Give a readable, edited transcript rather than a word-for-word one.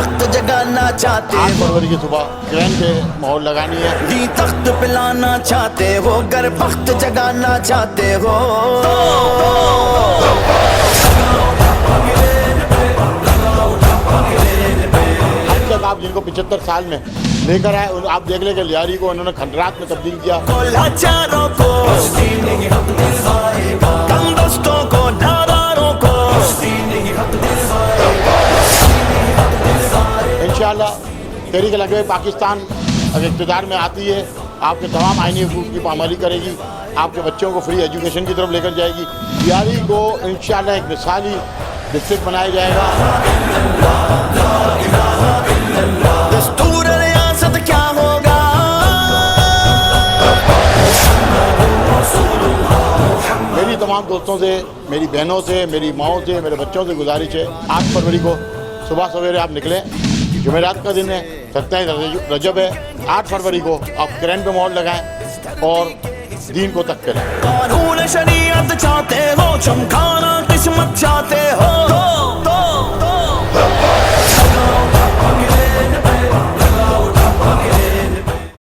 तख्त जगाना चाहते 8 हो, फरवरी की सुबह क्रैन पे मोहर लगानी है। जी तख्त पिलाना चाहते हो, गर वक्त जगाना चाहते हो। अब तक आप जिनको 75 साल में लेकर आए, आप देख ले कि लियारी को उन्होंने खंडरात में तब्दील किया। लाचारों को, कमदस्तों को, नादारों को इंशाअल्लाह तहरीक लगे पाकिस्तान अगर इक़्तिदार में आती है, आपके तमाम आईनी हुकूक़ की पामाली करेगी, आपके बच्चों को फ्री एजुकेशन की तरफ लेकर जाएगी। लियारी को इंशाअल्लाह एक मिसाली डिस्ट्रिक्ट बनाया जाएगा। दस्तूर रियासत क्या होगा, मेरी तमाम दोस्तों से, मेरी बहनों से, मेरी माओं से, मेरे बच्चों से गुजारिश है, 8 फरवरी को सुबह सवेरे आप निकलें। जुमेरात का दिन है, 27 रजब है। 8 फरवरी को आप क्रैन पे मोहर लगाएं और दीन को तक करें। कानून शरीयत चाहते हो, चमकाना किस्मत चाहते हो।